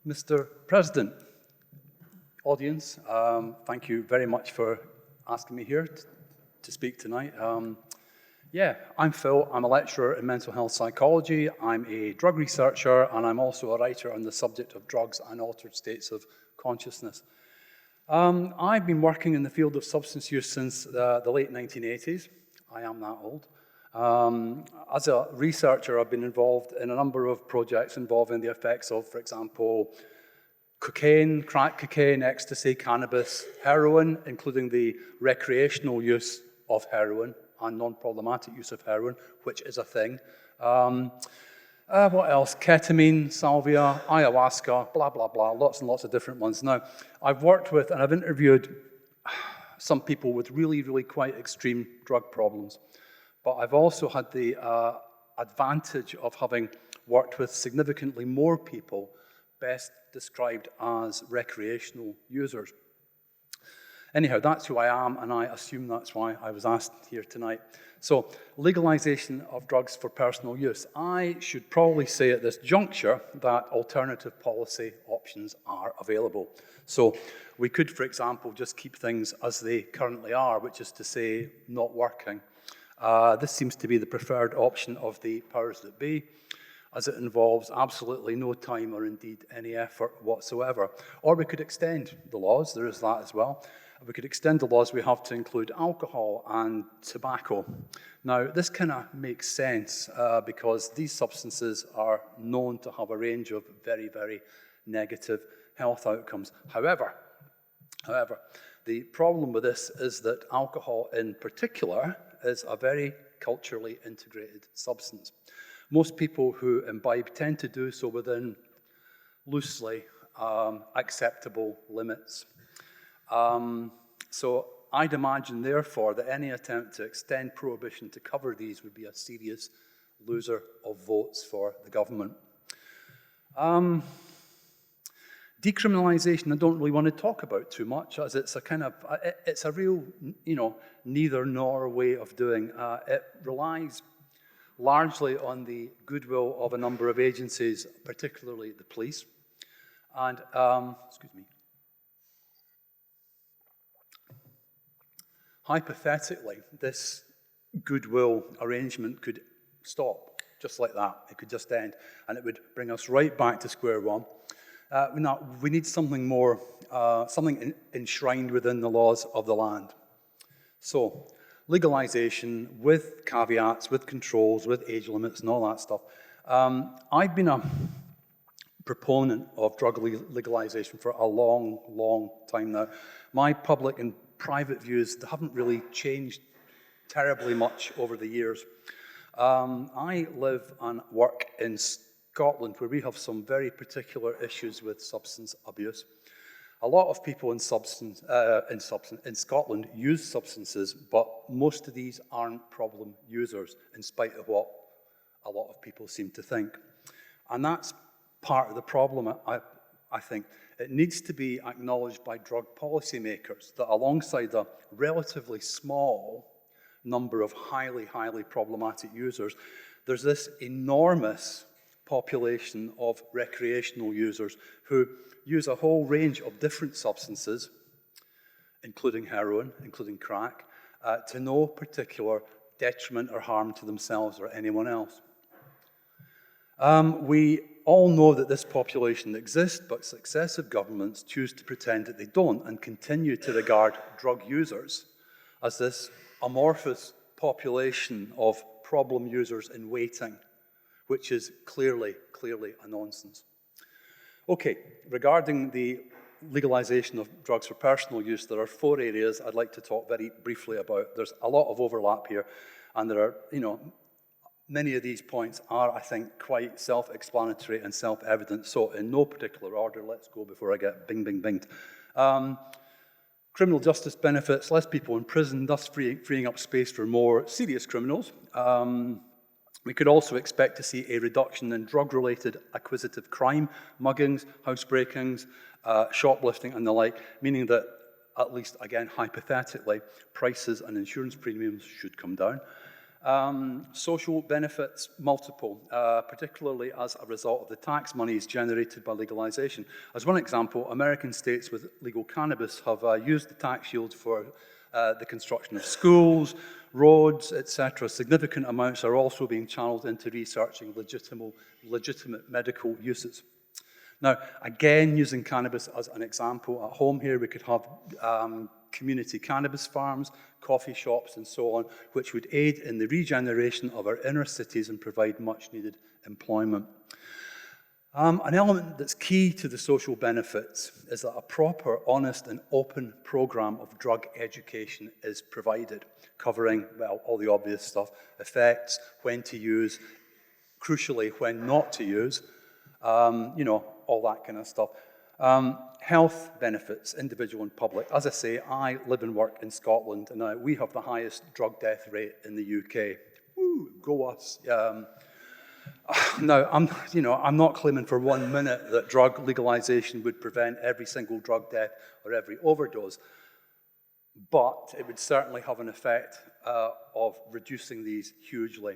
Mr. President, audience, thank you very much for asking me here to speak tonight. I'm Phil. I'm a lecturer in mental health psychology. I'm a drug researcher, and I'm also a writer on the subject of drugs and altered states of consciousness. I've been working in the field of substance use since the late 1980s. I am that old. As a researcher, I've been involved in a number of projects involving the effects of, for example, cocaine, crack cocaine, ecstasy, cannabis, heroin, including the recreational use of heroin and non-problematic use of heroin, which is a thing. What else? Ketamine, salvia, ayahuasca, blah, blah, blah, lots and lots of different ones. Now, I've worked with and I've interviewed some people with really, really quite extreme drug problems. But I've also had the advantage of having worked with significantly more people, best described as recreational users. Anyhow, that's who I am, and I assume that's why I was asked here tonight. So, legalization of drugs for personal use. I should probably say at this juncture that alternative policy options are available. So, we could, for example, just keep things as they currently are, which is to say, not working. This seems to be the preferred option of the powers that be, as it involves absolutely no time or indeed any effort whatsoever. Or we could extend the laws, there is that as well. We could extend the laws we have to include alcohol and tobacco. Now, this kind of makes sense because these substances are known to have a range of very, very negative health outcomes. However, the problem with this is that alcohol in particular is a very culturally integrated substance. Most people who imbibe tend to do so within loosely acceptable limits. So I'd imagine, therefore, that any attempt to extend prohibition to cover these would be a serious loser of votes for the government. Decriminalisation, I don't really want to talk about too much, as it's a real, neither nor way of doing. It relies largely on the goodwill of a number of agencies, particularly the police. And, hypothetically, this goodwill arrangement could stop, just like that. It could just end, and it would bring us right back to square one. We need something more, something enshrined within the laws of the land. So, legalization with caveats, with controls, with age limits and all that stuff. I've been a proponent of drug legalization for a long, long time now. My public and private views haven't really changed terribly much over the years. I live and work in Scotland, where we have some very particular issues with substance abuse. A lot of people in Scotland use substances, but most of these aren't problem users, in spite of what a lot of people seem to think. And that's part of the problem, I think. It needs to be acknowledged by drug policymakers that alongside a relatively small number of highly, highly problematic users, there's this enormous population of recreational users who use a whole range of different substances, including heroin, including crack, to no particular detriment or harm to themselves or anyone else. We all know that this population exists, but successive governments choose to pretend that they don't and continue to regard drug users as this amorphous population of problem users in waiting, which is clearly a nonsense. Okay, regarding the legalization of drugs for personal use, there are 4 areas I'd like to talk very briefly about. There's a lot of overlap here, and there are, many of these points are, I think, quite self-explanatory and self-evident. So in no particular order, let's go before I get binged. Criminal justice benefits, less people in prison, thus freeing up space for more serious criminals. We could also expect to see a reduction in drug-related acquisitive crime, muggings, housebreakings, shoplifting and the like, meaning that, at least again hypothetically, prices and insurance premiums should come down. Social benefits, multiple, particularly as a result of the tax monies generated by legalization. As one example, American states with legal cannabis have used the tax shields for the construction of schools, roads, etc. Significant amounts are also being channeled into researching legitimate medical uses. Now, again, using cannabis as an example, at home here we could have community cannabis farms, coffee shops, and so on, which would aid in the regeneration of our inner cities and provide much-needed employment. An element that's key to the social benefits is that a proper, honest, and open program of drug education is provided, covering, well, all the obvious stuff, effects, when to use, crucially, when not to use, you know, all that kind of stuff. Health benefits, individual and public. As I say, I live and work in Scotland, and we have the highest drug death rate in the UK. Woo, go us. Now, I'm not claiming for 1 minute that drug legalization would prevent every single drug death or every overdose, but it would certainly have an effect of reducing these hugely.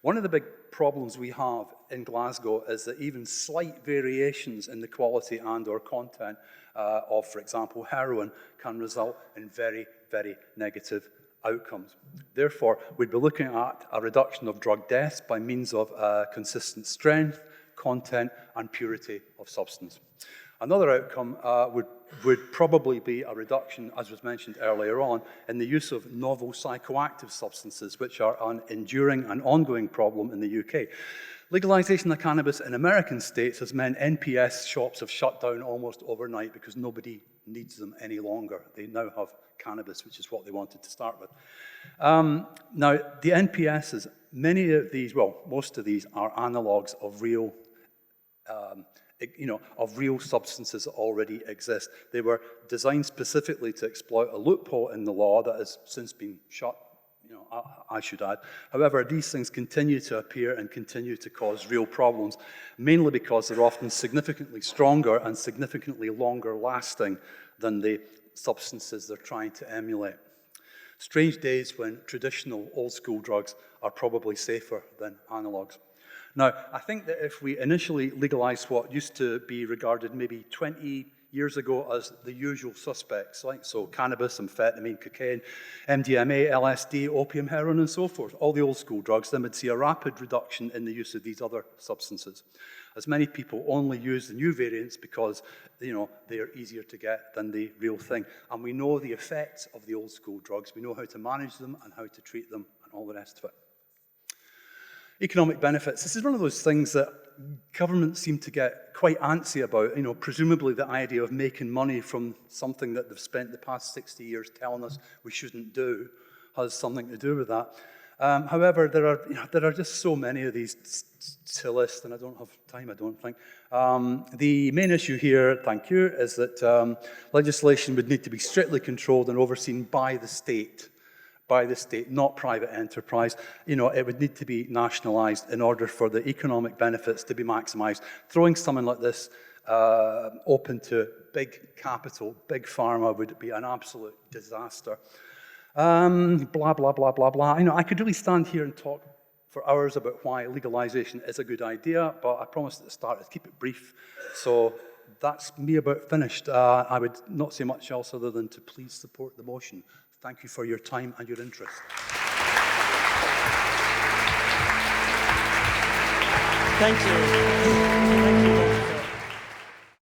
One of the big problems we have in Glasgow is that even slight variations in the quality and or content of, for example, heroin can result in very, very negative outcomes. Therefore, we'd be looking at a reduction of drug deaths by means of consistent strength, content, and purity of substance. Another outcome would probably be a reduction, as was mentioned earlier on, in the use of novel psychoactive substances, which are an enduring and ongoing problem in the UK. Legalization of cannabis in American states has meant NPS shops have shut down almost overnight because nobody needs them any longer. They now have cannabis, which is what they wanted to start with. Now, the NPSs, many of these, well, most of these are analogues of real substances that already exist. They were designed specifically to exploit a loophole in the law that has since been shut, I should add. However, these things continue to appear and continue to cause real problems, mainly because they're often significantly stronger and significantly longer lasting than the substances they're trying to emulate. Strange days when traditional old-school drugs are probably safer than analogues. Now, I think that if we initially legalized what used to be regarded maybe 20 years ago as the usual suspects, like so cannabis, amphetamine, cocaine, MDMA, LSD, opium, heroin, and so forth, all the old school drugs, then we'd see a rapid reduction in the use of these other substances, as many people only use the new variants because they are easier to get than the real thing. And we know the effects of the old school drugs. We know how to manage them and how to treat them and all the rest of it. Economic benefits. This is one of those things that governments seem to get quite antsy about. Presumably the idea of making money from something that they've spent the past 60 years telling us we shouldn't do has something to do with that. However, there are just so many of these to list, and I don't have time, I don't think. The main issue here, thank you, is that legislation would need to be strictly controlled and overseen by the state, not private enterprise. It would need to be nationalized in order for the economic benefits to be maximized. Throwing something like this open to big capital, big pharma would be an absolute disaster. Blah, blah, blah, blah, blah. I could really stand here and talk for hours about why legalization is a good idea, but I promised at the start to keep it brief. So that's me about finished. I would not say much else other than to please support the motion. Thank you for your time and your interest. Thank you. Thank you.